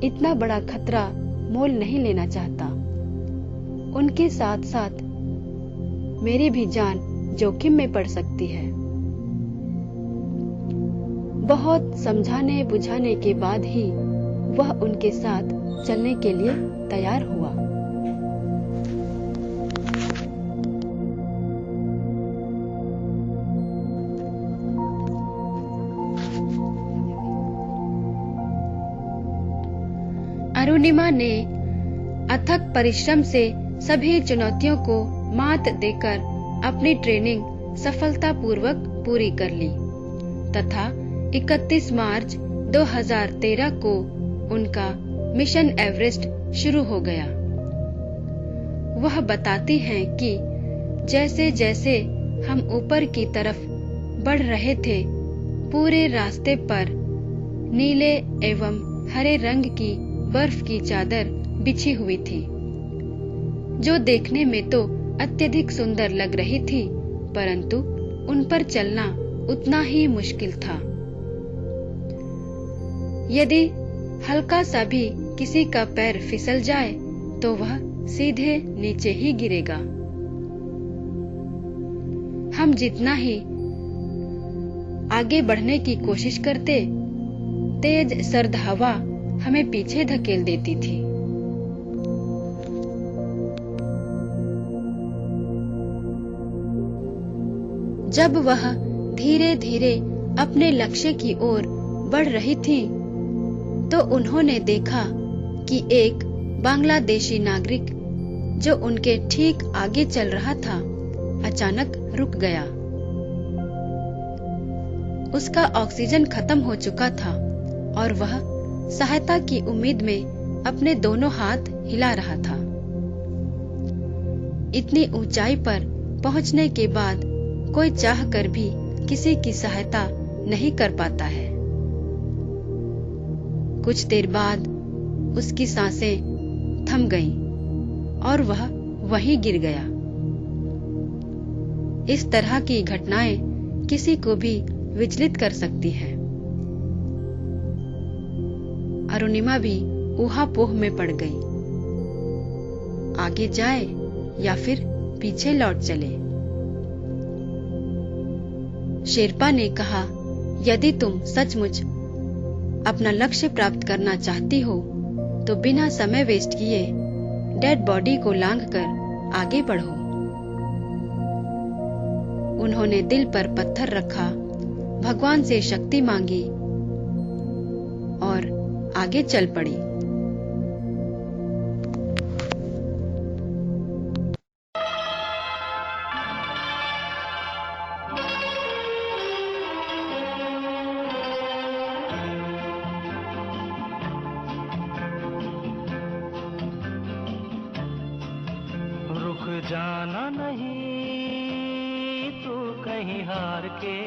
इतना बड़ा खतरा मोल नहीं लेना चाहता। उनके साथ साथ मेरी भी जान जोखिम में पड़ सकती है। बहुत समझाने बुझाने के बाद ही वह उनके साथ चलने के लिए तैयार हुआ। अरुणिमा ने अथक परिश्रम से सभी चुनौतियों को मात देकर अपनी ट्रेनिंग सफलतापूर्वक पूरी कर ली तथा 31 मार्च 2013 को उनका मिशन एवरेस्ट शुरू हो गया। वह बताती हैं कि जैसे जैसे हम ऊपर की तरफ बढ़ रहे थे, पूरे रास्ते पर नीले एवं हरे रंग की बर्फ की चादर बिछी हुई थी, जो देखने में तो अत्यधिक सुंदर लग रही थी, परंतु उन पर चलना उतना ही मुश्किल था। यदि हल्का सा भी किसी का पैर फिसल जाए तो वह सीधे नीचे ही गिरेगा। हम जितना ही आगे बढ़ने की कोशिश करते, तेज सर्द हवा हमें पीछे धकेल देती थी। जब वह धीरे धीरे अपने लक्ष्य की ओर बढ़ रही थी, तो उन्होंने देखा कि एक बांग्लादेशी नागरिक जो उनके ठीक आगे चल रहा था, अचानक रुक गया। उसका ऑक्सीजन खत्म हो चुका था और वह सहायता की उम्मीद में अपने दोनों हाथ हिला रहा था। इतनी ऊंचाई पर पहुंचने के बाद कोई चाह कर भी किसी की सहायता नहीं कर पाता है। कुछ देर बाद उसकी सांसें थम गईं और वह वहीं गिर गया। इस तरह की घटनाएं किसी को भी विचलित कर सकती हैं। अरुणिमा भी ऊहापोह में पड़ गई। आगे जाए या फिर पीछे लौट चले। शेरपा ने कहा, यदि तुम सचमुच अपना लक्ष्य प्राप्त करना चाहती हो तो बिना समय वेस्ट किए डेड बॉडी को लांघकर आगे बढ़ो। उन्होंने दिल पर पत्थर रखा, भगवान से शक्ति मांगी और आगे चल पड़ी। जाना नहीं तू कहीं हार के,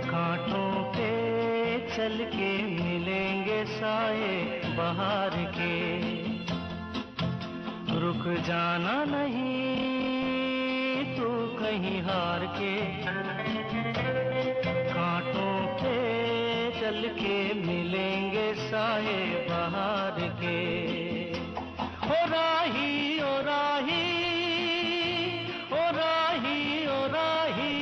कांटों पे चल के मिलेंगे साए बहार के। रुक जाना नहीं तू कहीं हार के, कांटों पे चल के मिलेंगे साए बहार के। ओ राही ओ राही ओ राही ओ राही।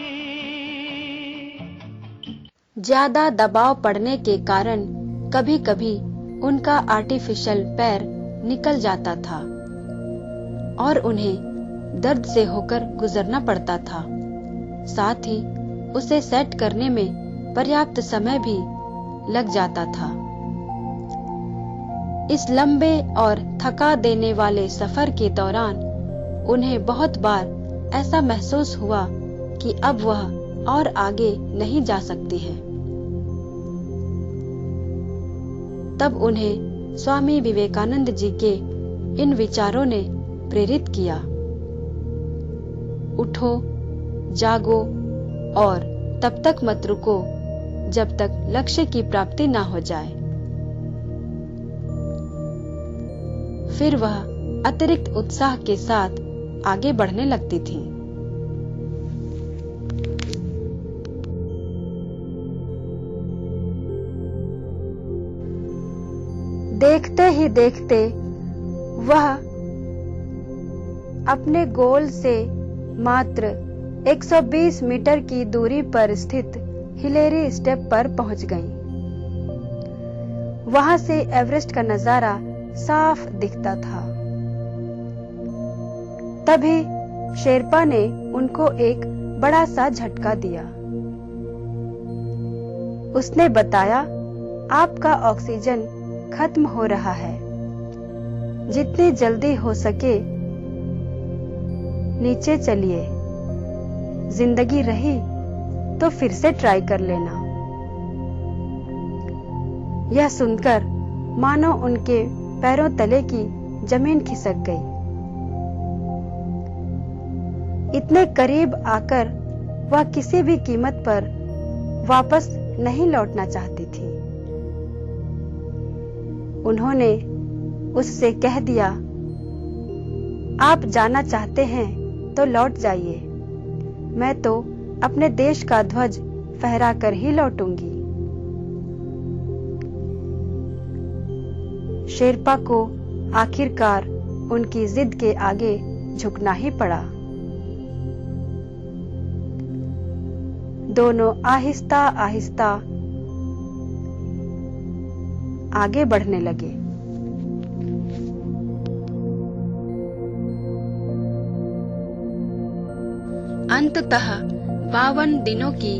ज्यादा दबाव पड़ने के कारण कभी कभी उनका आर्टिफिशियल पैर निकल जाता था और उन्हें दर्द से होकर गुजरना पड़ता था। साथ ही उसे सेट करने में पर्याप्त समय भी लग जाता था। इस लंबे और थका देने वाले सफर के दौरान उन्हें बहुत बार ऐसा महसूस हुआ कि अब वह और आगे नहीं जा सकती है। तब उन्हें स्वामी विवेकानंद जी के इन विचारों ने प्रेरित किया, उठो, जागो और तब तक मत रुको जब तक लक्ष्य की प्राप्ति ना हो जाए। फिर वह अतिरिक्त उत्साह के साथ आगे बढ़ने लगती थीं। देखते ही देखते वह अपने गोल से मात्र 120 मीटर की दूरी पर स्थित हिलेरी स्टेप पर पहुंच गईं। वहां से एवरेस्ट का नजारा साफ दिखता था। तभी शेरपा ने उनको एक बड़ा सा झटका दिया। उसने बताया, आपका ऑक्सीजन खत्म हो रहा है। जितनी जल्दी हो सके नीचे चलिए। जिंदगी रही तो फिर से ट्राई कर लेना। यह सुनकर मानो उनके पैरों तले की जमीन खिसक गई। इतने करीब आकर वह किसी भी कीमत पर वापस नहीं लौटना चाहती थी। उन्होंने उससे कह दिया, आप जाना चाहते हैं तो लौट जाइए। मैं तो अपने देश का ध्वज फहरा कर ही लौटूंगी। शेरपा को आखिरकार उनकी जिद के आगे झुकना ही पड़ा। दोनों आहिस्ता आहिस्ता आगे बढ़ने लगे। अंततः 52 दिनों की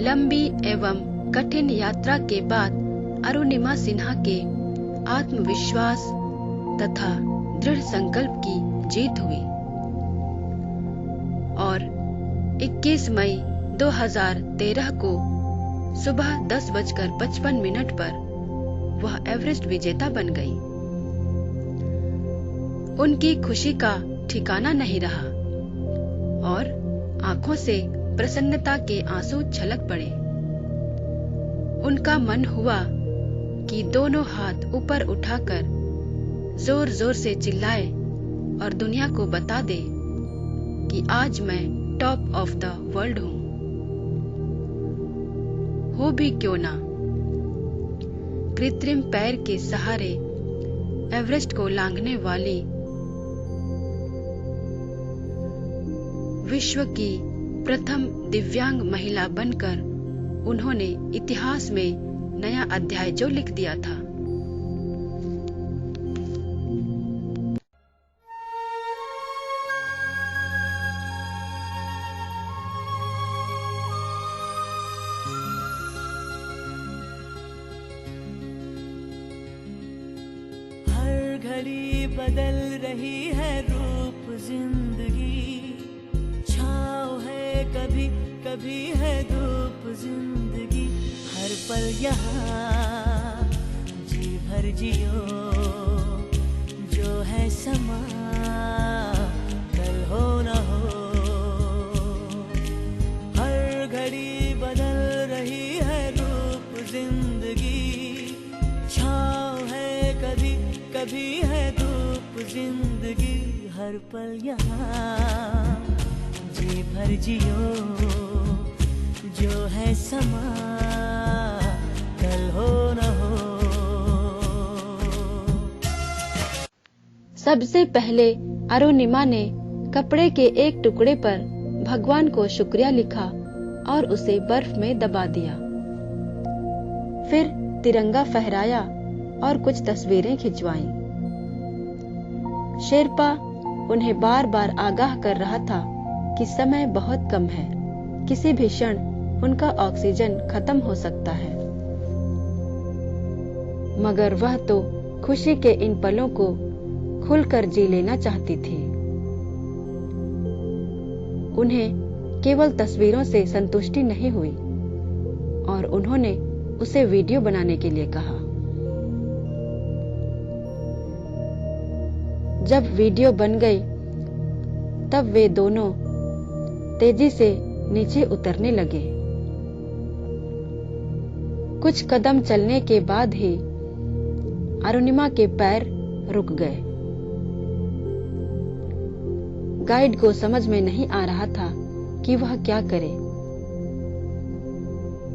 लंबी एवं कठिन यात्रा के बाद अरुणिमा सिन्हा के आत्मविश्वास तथा दृढ़ संकल्प की जीत हुई और 21 मई 2013 को सुबह 10:55 पर वह एवरेस्ट विजेता बन गई। उनकी खुशी का ठिकाना नहीं रहा और आंखों से प्रसन्नता के आंसू छलक पड़े। उनका मन हुआ कि दोनों हाथ ऊपर उठाकर जोर जोर से चिल्लाए और दुनिया को बता दे कि आज मैं टॉप ऑफ द वर्ल्ड हूँ। हो भी क्यों ना, कृत्रिम पैर के सहारे एवरेस्ट को लांघने वाली विश्व की प्रथम दिव्यांग महिला बनकर उन्होंने इतिहास में नया अध्याय जो लिख दिया था। घड़ी बदल रही है रूप जिंदगी, छाँव है कभी कभी है धूप जिंदगी। हर पल यहाँ जी भर जियो, जो है समा कल हो न हो। हर घड़ी बदल रही है रूप जिंदगी, छाँव है कभी कभी है धूप जिंदगी। हर पल यहाँ जी भर जियो, जो है समा कल हो न हो। सबसे पहले अरुणिमा ने कपड़े के एक टुकड़े पर भगवान को शुक्रिया लिखा और उसे बर्फ में दबा दिया। फिर तिरंगा फहराया और कुछ तस्वीरें खिंचवाईं। शेरपा उन्हें बार बार आगाह कर रहा था कि समय बहुत कम है, किसी भी क्षण उनका ऑक्सीजन खत्म हो सकता है। मगर वह तो खुशी के इन पलों को खुलकर जी लेना चाहती थी। उन्हें केवल तस्वीरों से संतुष्टि नहीं हुई और उन्होंने उसे वीडियो बनाने के लिए कहा। जब वीडियो बन गई तब वे दोनों तेजी से नीचे उतरने लगे। कुछ कदम चलने के बाद ही अरुणिमा के पैर रुक गए। गाइड को समझ में नहीं आ रहा था कि वह क्या करे।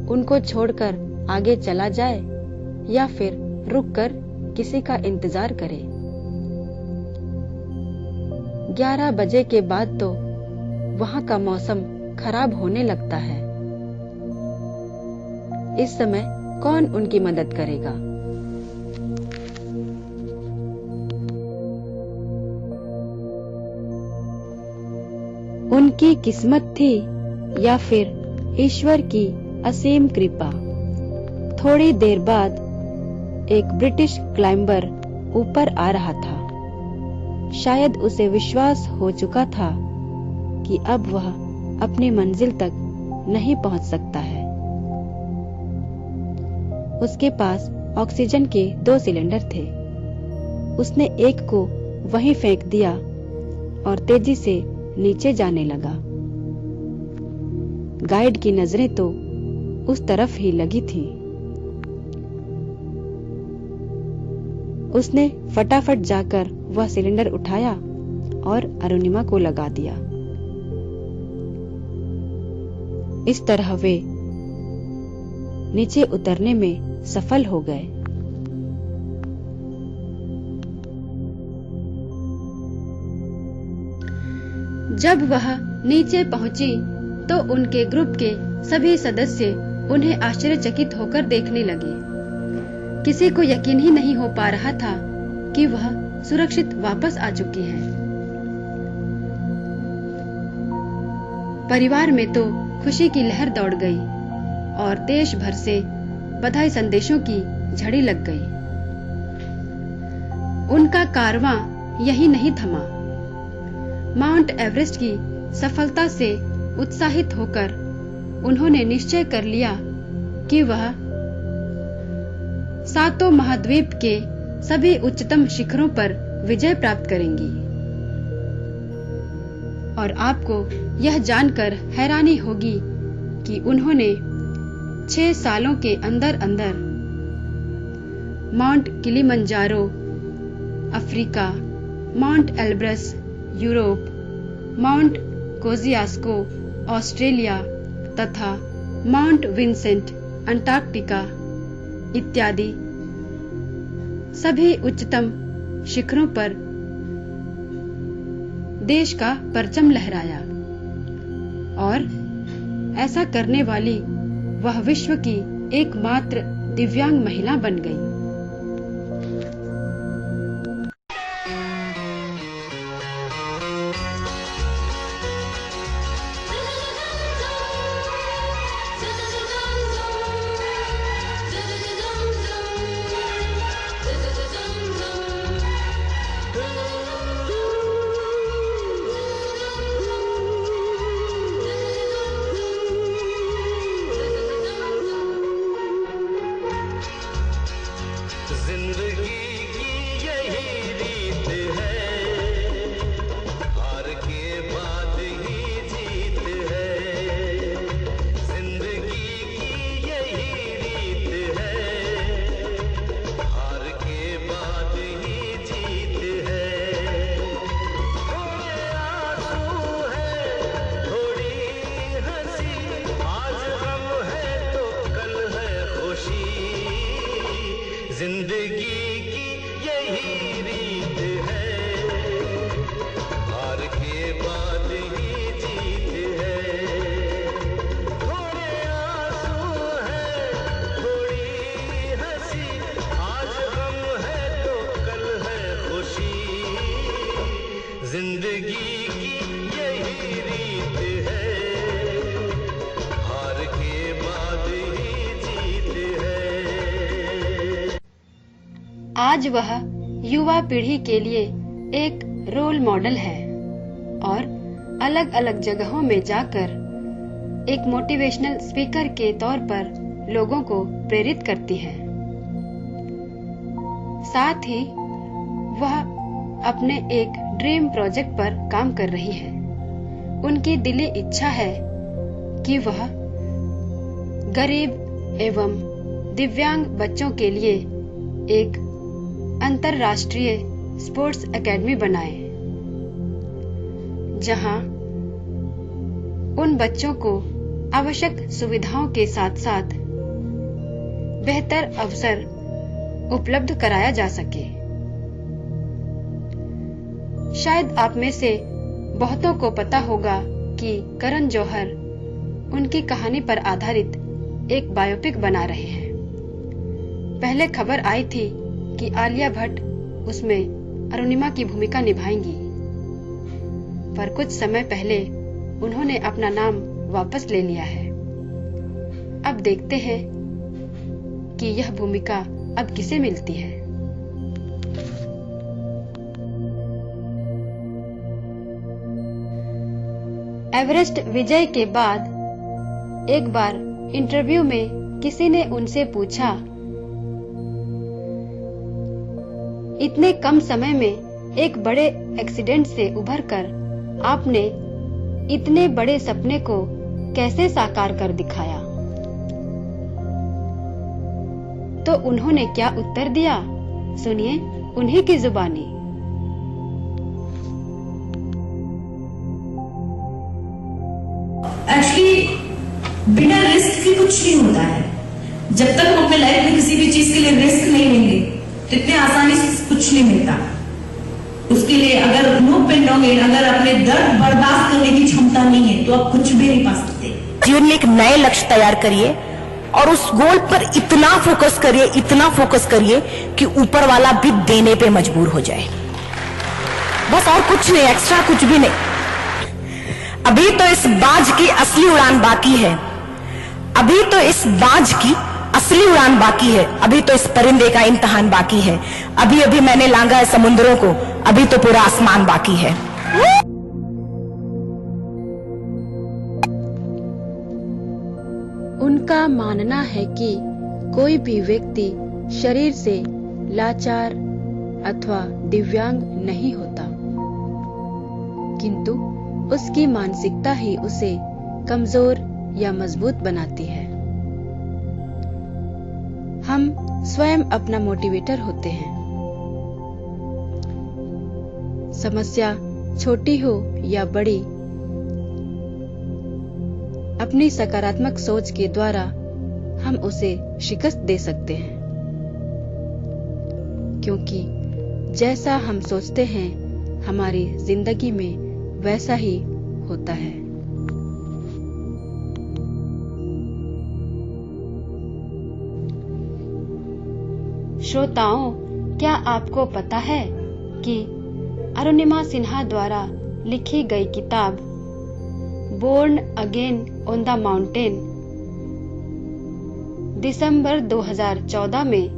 उनको छोड़कर आगे चला जाए या फिर रुककर किसी का इंतजार करे। 11 बजे के बाद तो वहां का मौसम खराब होने लगता है। इस समय कौन उनकी मदद करेगा? उनकी किस्मत थी या फिर ईश्वर की असीम कृपा। थोड़ी देर बाद एक ब्रिटिश क्लाइंबर ऊपर आ रहा था। शायद उसे विश्वास हो चुका था कि अब वह अपनी मंजिल तक नहीं पहुंच सकता है। उसके पास ऑक्सीजन के 2 सिलेंडर थे। उसने एक को वहीं फेंक दिया और तेजी से नीचे जाने लगा। गाइड की नजरें तो उस तरफ ही लगी थी। उसने फटाफट जाकर वह सिलेंडर उठाया और अरुणिमा को लगा दिया। इस तरह वे नीचे उतरने में सफल हो गए। जब वह नीचे पहुंची तो उनके ग्रुप के सभी सदस्य उन्हें आश्चर्यचकित होकर देखने लगे। किसी को यकीन ही नहीं हो पा रहा था कि वह सुरक्षित वापस आ चुकी है। परिवार में तो खुशी की लहर दौड़ गई और देश भर से बधाई संदेशों की झड़ी लग गई। उनका कारवां यही नहीं थमा। माउंट एवरेस्ट की सफलता से उत्साहित होकर उन्होंने निश्चय कर लिया कि वह 7 महाद्वीप के सभी उच्चतम शिखरों पर विजय प्राप्त करेंगी। और आपको यह जानकर हैरानी होगी कि उन्होंने 6 सालों के अंदर अंदर mount Kilimanjaro Africa, mount Elbrus Europe, mount Kosciuszko Australia तथा माउंट विंसेंट अंटार्कटिका इत्यादि सभी उच्चतम शिखरों पर देश का परचम लहराया। और ऐसा करने वाली वह विश्व की एकमात्र दिव्यांग महिला बन गई। जिंदगी की यही रीत है, हार के बाद ही जीत है। थोड़े आंसू है, थोड़ी हंसी, आज गम है तो कल है खुशी। जिंदगी की यही रीत है, हार के बाद ही जीत है। आज वह युवा पीढ़ी के लिए एक रोल मॉडल है और अलग अलग जगहों में जाकर एक मोटिवेशनल स्पीकर के तौर पर लोगों को प्रेरित करती है। साथ ही वह अपने एक ड्रीम प्रोजेक्ट पर काम कर रही है। उनकी दिली इच्छा है कि वह गरीब एवं दिव्यांग बच्चों के लिए एक अंतरराष्ट्रीय स्पोर्ट्स एकेडमी बनाए, जहां उन बच्चों को आवश्यक सुविधाओं के साथ साथ बेहतर अवसर उपलब्ध कराया जा सके। शायद आप में से बहुतों को पता होगा कि करण जौहर उनकी कहानी पर आधारित एक बायोपिक बना रहे हैं। पहले खबर आई थी कि आलिया भट्ट उसमें अरुणिमा की भूमिका निभाएंगी, पर कुछ समय पहले उन्होंने अपना नाम वापस ले लिया है। अब देखते हैं कि यह भूमिका अब किसे मिलती है। एवरेस्ट विजय के बाद एक बार इंटरव्यू में किसी ने उनसे पूछा, इतने कम समय में एक बड़े एक्सीडेंट से उभरकर आपने इतने बड़े सपने को कैसे साकार कर दिखाया? तो उन्होंने क्या उत्तर दिया, सुनिए उन्हीं की जुबानी। एक्चुअली बिना रिस्क के कुछ नहीं होता है। जब तक हम अपने लाइफ में किसी भी चीज के लिए रिस्क नहीं लेंगे तो इतने आसानी से कुछ नहीं मिलता। उसके लिए अगर नो पेन नो गेन, अगर अपने दर्द बर्दाश्त करने की क्षमता नहीं है तो आप कुछ भी नहीं पा सकते। जीवन में एक नए लक्ष्य तैयार करिए और उस गोल पर इतना फोकस करिए कि ऊपर वाला भी देने पे मजबूर हो जाए। बस और कुछ नहीं, एक्स्ट्रा कुछ भी नहीं। अभी तो इस बाज की असली उड़ान बाकी है, अभी तो इस बाज की असली उड़ान बाकी है, अभी तो इस परिंदे का इम्तिहान बाकी है। अभी अभी मैंने लांघा है समुद्रों को, अभी तो पूरा आसमान बाकी है। उनका मानना है कि कोई भी व्यक्ति शरीर से लाचार अथवा दिव्यांग नहीं होता, किंतु उसकी मानसिकता ही उसे कमजोर या मजबूत बनाती है। हम स्वयं अपना मोटिवेटर होते हैं। समस्या छोटी हो या बड़ी, अपनी सकारात्मक सोच के द्वारा हम उसे शिकस्त दे सकते हैं, क्योंकि जैसा हम सोचते हैं हमारी जिंदगी में वैसा ही होता है। श्रोताओं, क्या आपको पता है कि अरुणिमा सिन्हा द्वारा लिखी गई किताब born again on the mountain दिसंबर 2014 में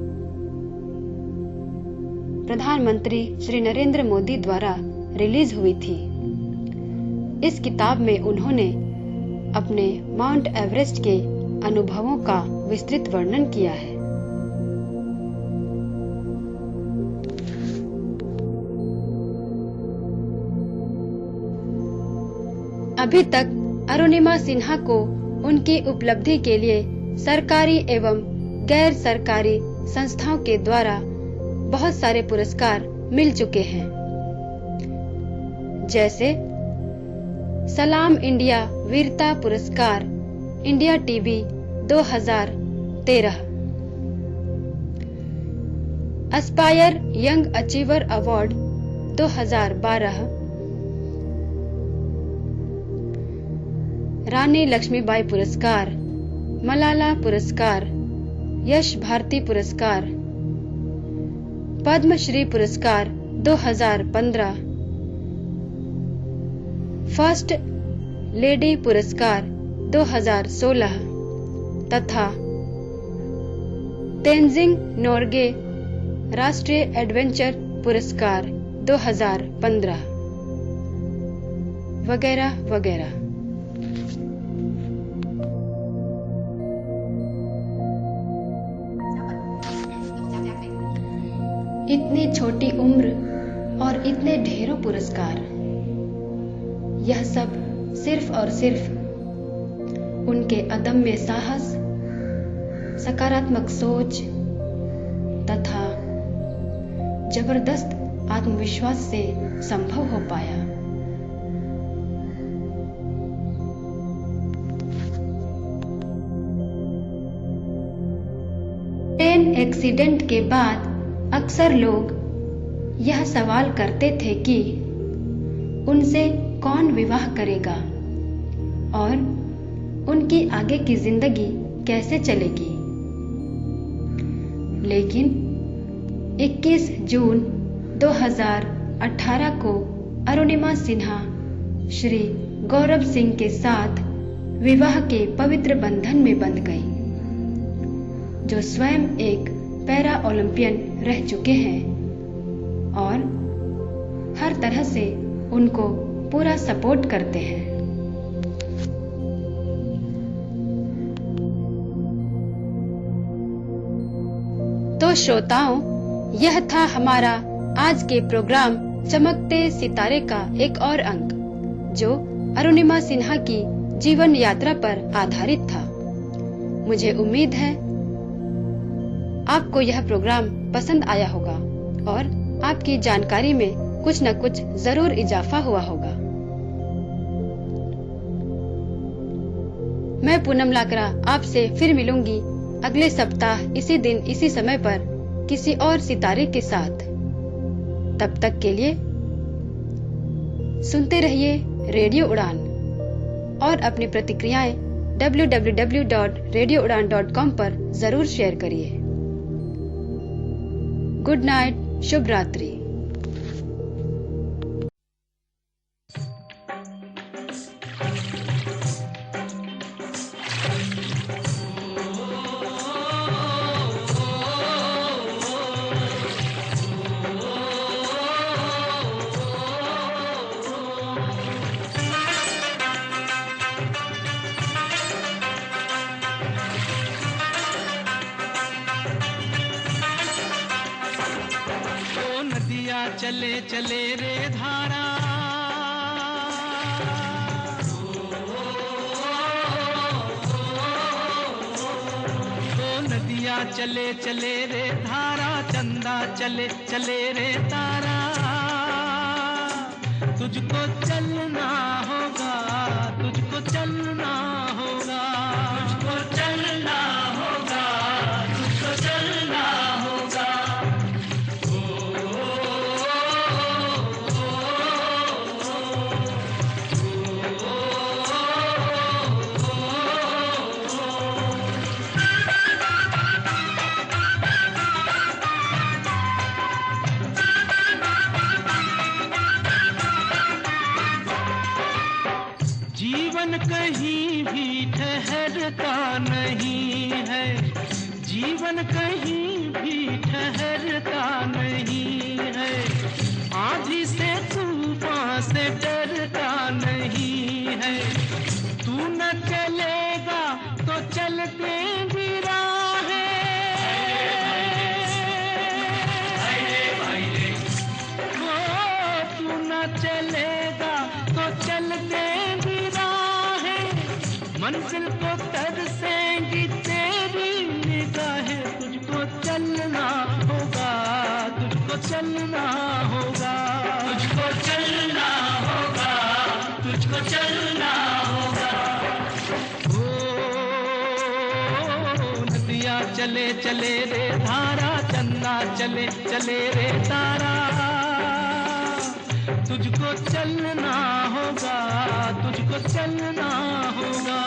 प्रधानमंत्री श्री नरेंद्र मोदी द्वारा रिलीज हुई थी। इस किताब में उन्होंने अपने माउंट एवरेस्ट के अनुभवों का विस्तृत वर्णन किया है। अभी तक अरुणिमा सिन्हा को उनकी उपलब्धि के लिए सरकारी एवं गैर सरकारी संस्थाओं के द्वारा बहुत सारे पुरस्कार मिल चुके हैं, जैसे सलाम इंडिया वीरता पुरस्कार India TV 2013, Aspire young achiever award 2012, रानी लक्ष्मीबाई पुरस्कार, मलाला पुरस्कार, यश भारती पुरस्कार, पद्मश्री पुरस्कार 2015, फर्स्ट लेडी पुरस्कार 2016 तथा तेंजिंग नोर्गे राष्ट्रीय एडवेंचर पुरस्कार 2015 वगैरह वगैरह। इतनी छोटी उम्र और इतने ढेरों पुरस्कार, यह सब सिर्फ और सिर्फ उनके अदम्य साहस, सकारात्मक सोच तथा जबरदस्त आत्मविश्वास से संभव हो पाया। ट्रेन एक्सीडेंट के बाद अक्सर लोग यह सवाल करते थे कि उनसे कौन विवाह करेगा और उनकी आगे की जिंदगी कैसे चलेगी। लेकिन 21 जून 2018 को अरुणिमा सिन्हा श्री गौरव सिंह के साथ विवाह के पवित्र बंधन में बंध गई, जो स्वयं एक पैरा ओलंपियन रह चुके हैं और हर तरह से उनको पूरा सपोर्ट करते हैं। तो श्रोताओं, यह था हमारा आज के प्रोग्राम चमकते सितारे का एक और अंक, जो अरुणिमा सिन्हा की जीवन यात्रा पर आधारित था। मुझे उम्मीद है आपको यह प्रोग्राम पसंद आया होगा और आपकी जानकारी में कुछ न कुछ जरूर इजाफा हुआ होगा। मैं पूनम लाकरा आपसे फिर मिलूंगी अगले सप्ताह इसी दिन इसी समय पर किसी और सितारे के साथ। तब तक के लिए सुनते रहिए रेडियो उड़ान और अपनी प्रतिक्रियाएं www.radioudan.com पर जरूर शेयर करिए। गुड नाइट, शुभ रात्रि। चले चले रे धारा, तो नदिया चले चले रे धारा, चंदा चले चले रे तारा। तुझको चलना होगा, तुझको चलना होगा, तुझको चलना होगा, तुझको चलना होगा। जीवन कहीं भी ठहरता नहीं है, जीवन कहीं भी ठहरता नहीं है। आंधी से तूफान से डरता नहीं है। तू न चलेगा तो चलते भी राहें, तू न चलेगा तो चलते भी राहें। मंजिल को तरसेंगी तेरी निगाहें। तुझको चलना होगा, तुझको चलना होगा, तुझको चलना होगा, तुझको चलना होगा। ओ नदिया चले चले रे धारा, चंदा चले चले रे तारा। तुझको चलना होगा, तुझको चलना होगा।